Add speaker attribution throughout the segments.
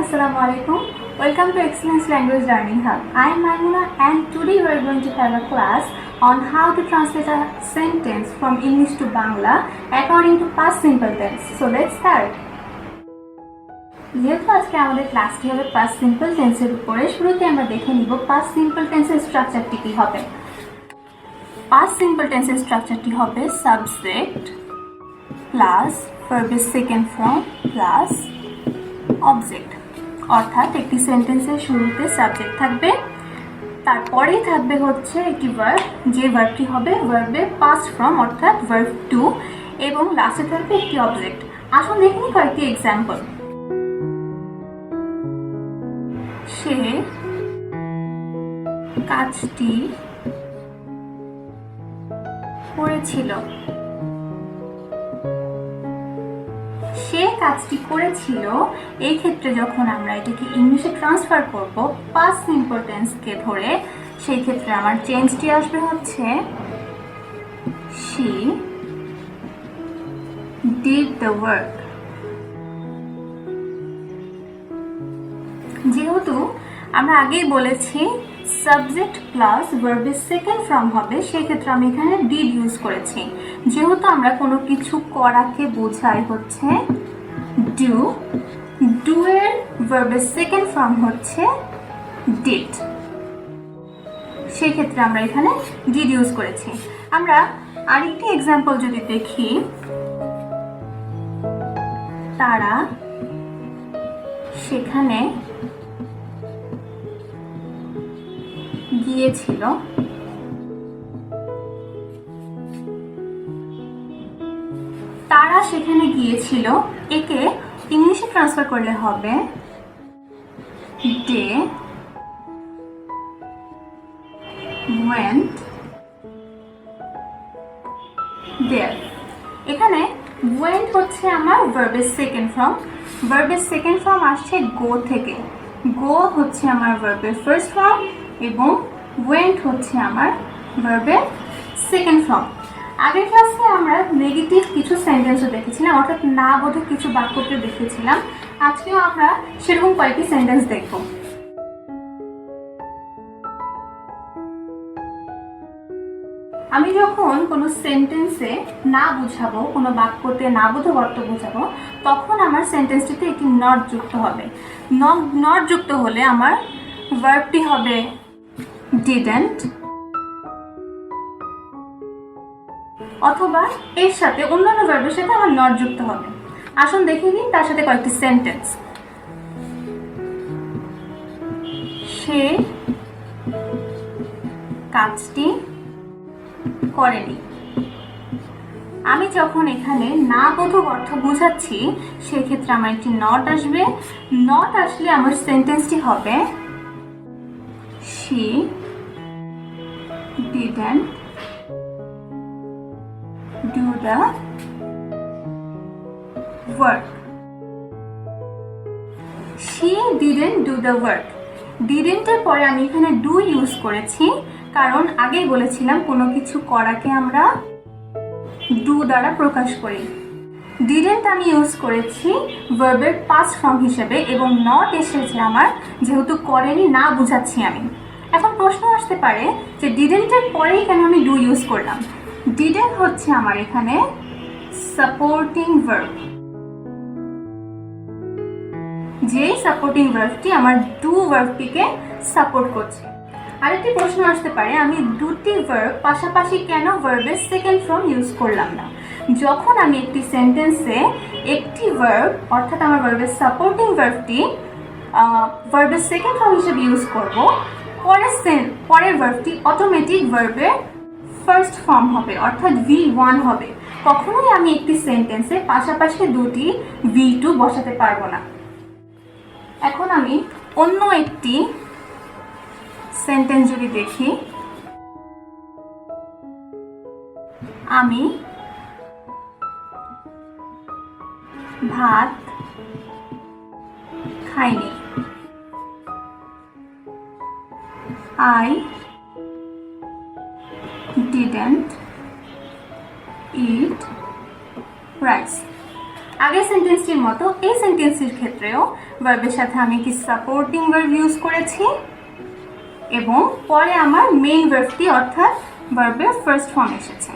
Speaker 1: Assalamu alaikum. Welcome to Excellence Language Learning Hub. I am Maimuna and today we are going to have a class on how to translate a sentence from English to Bangla according to past simple tense. So let's start. যেহেতু আজকে আমাদের ক্লাসটি হবে past simple tense এর উপরে, শুরুতে আমরা দেখে নিব past simple tense এর স্ট্রাকচারটি কি হবে। past simple tense এর স্ট্রাকচারটি হবে subject plus verb second form plus object। অর্থাৎ একটি সেন্টেন্সের শুরুতে সাবজেক্ট থাকবে, তারপরেই থাকবে হচ্ছে একটি ভার্ব, যে ভার্বটি হবে ভার্বের পাস্ট ফর্ম অর্থাৎ ভার্ব টু, এবং লাস্টে থাকবে একটি অবজেক্ট। আসুন দেখে নিই কয়েকটি এক্সাম্পল। সে কাজটি করেছিল। সে কাজটি করেছিল, এই ক্ষেত্রে যখন আমরা এটাকে ইংলিশে ট্রান্সফার করব পাস্ট সিম্পল টেন্সকে ধরে, সেই ক্ষেত্রে আমার চেঞ্জটি আসবে হচ্ছে she did the work। যেহেতু আমরা আগেই বলেছি সাবজেক্ট প্লাস ভার্বের সেকেন্ড ফর্ম হবে, সেই ক্ষেত্রে আমি এখানে ডিড ইউজ করেছি। যেহেতু আমরা কোনো কিছু করাকে বোঝাই হচ্ছে ডু, ডু এর ভার্বের সেকেন্ড ফর্ম হচ্ছে ডিড, সেই ক্ষেত্রে আমরা এখানে ডিড ইউজ করেছি। আমরা আরেকটি এক্সাম্পল যদি দেখি, তারা সেখানে গিয়েছিল। তারা সেখানে গিয়েছিল, একে ইংলিশে ট্রান্সফার করলে হবে they went there। এখানে went হচ্ছে আমার ভার্বের সেকেন্ড ফর্ম, ভার্বের সেকেন্ড ফর্ম আসছে গো থেকে, গো হচ্ছে আমার ভার্বের ফার্স্ট ফর্ম এবং went হচ্ছে আমার ভার্বের সেকেন্ড ফর্ম। আগের ক্লাসে আমরা নেগেটিভ কিছু সেন্টেন্সও দেখেছিলাম, অর্থাৎ না বোধক কিছু বাক্যকে দেখেছিলাম। আজকেও আমরা সেরকম কয়েকটি সেন্টেন্স দেখব। আমি যখন কোনো সেন্টেন্সে না বুঝাবো, কোনো বাক্যতে না বোধক অর্থ বুঝাবো, তখন আমার সেন্টেন্সটিতে একটি নট যুক্ত হবে। নট যুক্ত হলে আমার ভার্বটি হবে didn't, অথবা এর সাথে অন্যান্য ভার্বের সাথে আমার নট যুক্ত হবে। আসুন দেখে নিই তার সাথে কয়েকটি সেন্টেন্স। সে কাজটি করেনি। আমি যখন এখানে না বোধক অর্থ বোঝাচ্ছি, সেক্ষেত্রে আমার একটি নট আসবে। নট আসলে আমার সেন্টেন্সটি হবে she didn't do the work। she didn't do the work। didn't এর পরে আমি এখানে do ইউজ করেছি, কারণ আগেই বলেছিলাম কোনো কিছু করাকে আমরা do দ্বারা প্রকাশ করি। didn't আমি ইউজ করেছি ভার্বের পাস্ট ফর্ম হিসেবে, এবং নট এসেছে আমার যেহেতু করেনি, না বুঝাচ্ছি আমি। এখন প্রশ্ন আসতে পারে যে didn't এর পরেই কেন আমি do ইউজ করলাম। didn't হচ্ছে আমার এখানে সাপোর্টিং ভার্ব, যে সাপোর্টিং ভার্বটি আমার do ভার্বটিকে সাপোর্ট করছে। আরেকটি প্রশ্ন আসতে পারে, আমি দুটি ভার্ব পাশাপাশি কেন ভার্বের সেকেন্ড ফর্ম ইউজ করলাম না। যখন আমি একটি সেন্টেন্সে একটি ভার্ব অর্থাৎ আমার ভার্বের সাপোর্টিং ভার্বটি ভার্বের সেকেন্ড ফর্ম হিসেবে ইউজ করব, পরের ভার্বটি অটোমেটিক ভার্বের ফার্স্ট ফর্ম হবে, অর্থাৎ V1 হবে। কখনোই আমি একটি সেন্টেন্সে পাশাপাশি দুটি V2 বসাতে পারবো না। এখন আমি অন্য একটি সেন্টেন্স যদি দেখি, আমি ভাত খাইনি। I didn't eat rice। আগের সেন্টেন্সটির মতো এই সেন্টেন্সটির ক্ষেত্রেও ভার্বের সাথে আমি একটি সাপোর্টিং ভার্ব ইউজ করেছি এবং পরে আমার মেইন ভার্বটি অর্থাৎ ভার্বের ফার্স্ট ফর্ম এসেছে।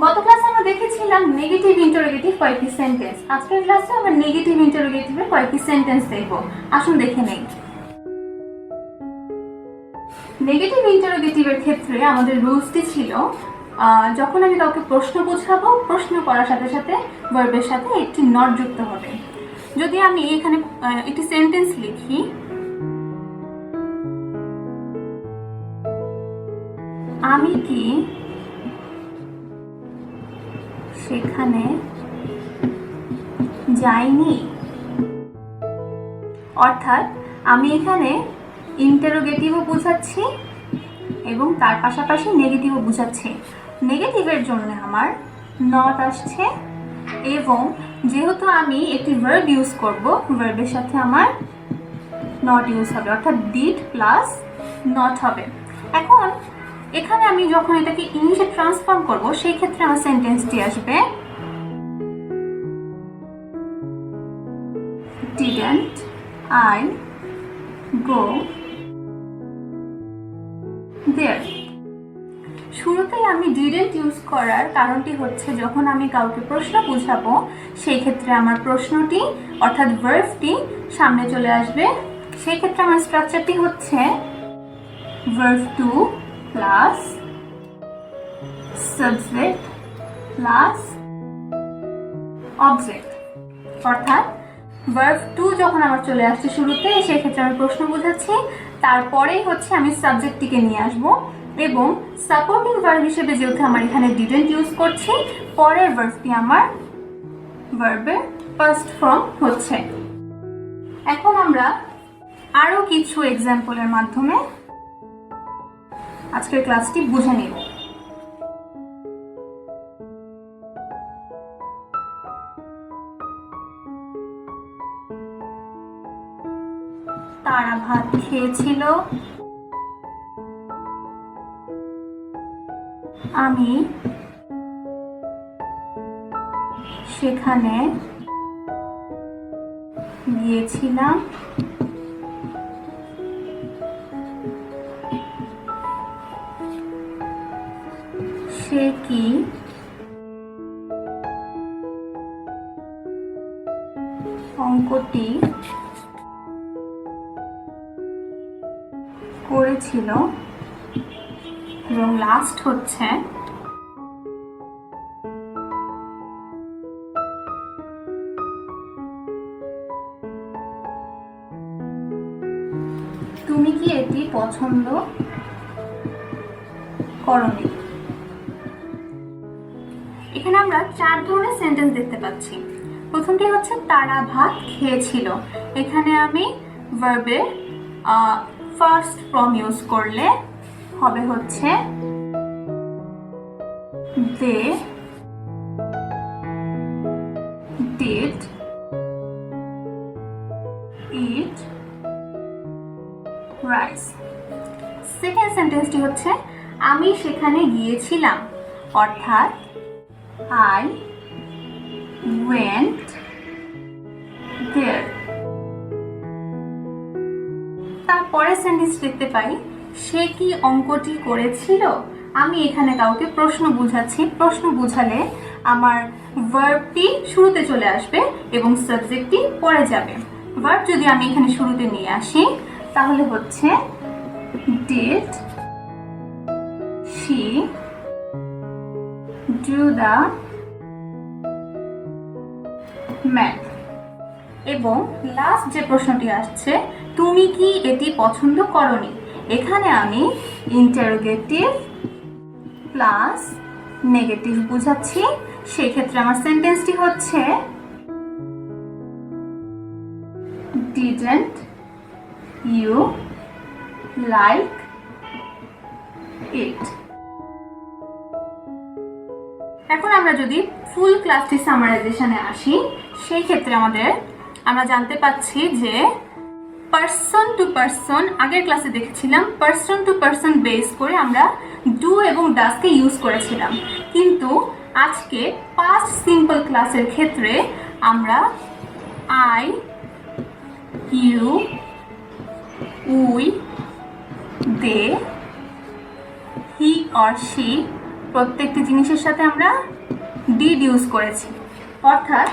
Speaker 1: গত ক্লাসে আমরা দেখেছিলাম নেগেটিভ ইন্টারোগেটিভ কয়েকটি সেন্টেন্স। আজকের ক্লাসে আমরা নেগেটিভ ইন্টারোগেটিভের কয়েকটি সেন্টেন্স দেখব। আসুন দেখে নেই। নেগেটিভ ইন্টারোগেটিভের ক্ষেত্রে আমাদের রুলসটি ছিল যখন আমি কাউকে প্রশ্ন বোঝাবো, প্রশ্ন করার সাথে সাথে ভার্বের সাথে একটি নট যুক্ত হবে। যদি আমি এখানে একটি সেন্টেন্স লিখি, আমি কি সেখানে যাইনি, অর্থাৎ আমি এখানে ইন্টারোগেটিভও বোঝাচ্ছি এবং তার পাশাপাশি নেগেটিভও বোঝাচ্ছি। নেগেটিভের জন্য আমার নট আসছে এবং যেহেতু আমি একটি ভার্ব ইউজ করব, ভার্বের সাথে আমার নট ইউজ হবে, অর্থাৎ ডিড প্লাস নট হবে। এখন এখানে আমি যখন এটাকে ইংলিশে ট্রান্সফর্ম করব, সেই ক্ষেত্রে আমার সেন্টেন্সটি আসবে didn't I go there। শুরুতেই আমি ডিডেন্ট ইউজ করার কারণটি হচ্ছে যখন আমি কাউকে প্রশ্ন বুঝাবো সেই ক্ষেত্রে আমার প্রশ্নটি অর্থাৎ ভার্বটি সামনে চলে আসবে। সেই ক্ষেত্রে আমার স্ট্রাকচারটি হচ্ছে verb to plus subject plus object, অর্থাৎ verb to যখন আমার চলে আসছে শুরুতে, সেই ক্ষেত্রে আমি প্রশ্ন বোঝাচ্ছি, তারপরেই হচ্ছে আমি সাবজেক্টটিকে নিয়ে আসব এবং সাপোর্টিং ভার্ব হিসেবে যেহেতু আমার এখানে ডিডেন্ট ইউজ করছি, পরের ভার্বটি আমার ভার্বের ফার্স্ট ফর্ম হচ্ছে। এখন আমরা আরো কিছু এক্সাম্পলের মাধ্যমে আজকের ক্লাসটি বুঝে নিব। তারা ভাত খেয়েছিল, আমি সেখানে গিয়েছিলাম, সে কি অঙ্কটি করেছিল, এবং লাস্ট হচ্ছে তুমি কি এটি পছন্দ করনি। এখানে আমরা 4 ধরনের সেন্টেন্স দেখতে পাচ্ছি। প্রথমটি হচ্ছে তারা ভাত খেয়েছিল। এখানে আমি ভার্বের ফার্স্ট ফর্ম ইউজ করলে হবে হচ্ছে they did eat rice। Second সেন্টেন্সটি হচ্ছে আমি সেখানে গিয়েছিলাম, অর্থাৎ I went there। তারপরে সেন্টেন্স দেখতে পাই সে কি অঙ্কটি করেছিল। আমি এখানে কাউকে প্রশ্ন বুঝাচ্ছি, প্রশ্ন বুঝালে আমার ভার্বটি শুরুতে চলে আসবে এবং সাবজেক্টটি পরে যাবে। ভার্ব যদি আমি এখানে শুরুতে নিয়ে আসি তাহলে হচ্ছে did she do the math। এবং লাস্ট যে প্রশ্নটি আসছে তুমি কি এটি পছন্দ করনি, এখানে আমি ইন্টারোগেটিভ প্লাস নেগেটিভ বুঝাচ্ছি। সেই ক্ষেত্রে আমার সেন্টেন্সটি হচ্ছে didn't you like it। এখন আমরা যদি ফুল ক্লাসটি সামারাইজেশনে আসি, সেই ক্ষেত্রে আমরা জানতে পাচ্ছি যে পারসন টু পারসন, আগের ক্লাসে দেখেছিলাম পারসন টু পারসন বেস করে আমরা ডু এবং ডাসকে ইউজ করেছিলাম, কিন্তু আজকে পাস্ট সিম্পল ক্লাসের ক্ষেত্রে আমরা I, you, we, they, he or she প্রত্যেকটি জিনিসের সাথে আমরা ডিড ইউজ করেছি। অর্থাৎ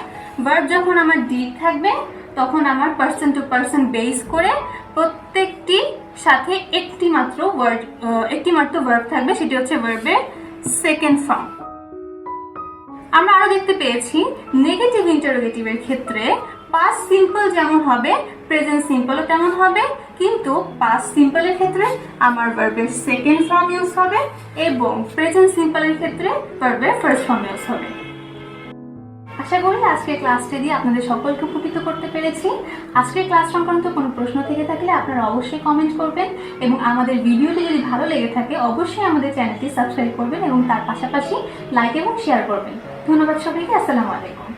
Speaker 1: ভার্ব যখন আমার ডিড থাকবে তখন আমার পার্সন টু পার্সন বেস করে প্রত্যেকটি সাথে একটি মাত্র ভার্ব থাকবে, সেটি হচ্ছে ভার্বের সেকেন্ড ফর্ম। আমরা আরো দেখতে পেয়েছি নেগেটিভ ইন্টারোগেটিভের ক্ষেত্রে পাস্ট সিম্পল যেমন হবে প্রেজেন্ট সিম্পলও তেমন হবে, কিন্তু পাস্ট সিম্পলের ক্ষেত্রে আমার ভার্বের সেকেন্ড ফর্ম ইউজ হবে এবং প্রেজেন্ট সিম্পলের ক্ষেত্রে ভার্বের ফার্স্ট ফর্ম ইউজ হবে। আশা করি আজকের ক্লাসটি দিয়ে আপনাদের সকলকে উপকৃত করতে পেরেছি। আজকের ক্লাস সংক্রান্ত কোনো প্রশ্ন থেকে থাকলে আপনারা অবশ্যই কমেন্ট করবেন এবং আমাদের ভিডিওটি যদি ভালো লেগে থাকে অবশ্যই আমাদের চ্যানেলটি সাবস্ক্রাইব করবেন এবং তার পাশাপাশি লাইক এবং শেয়ার করবেন। ধন্যবাদ সবাইকে। আসসালামু আলাইকুম।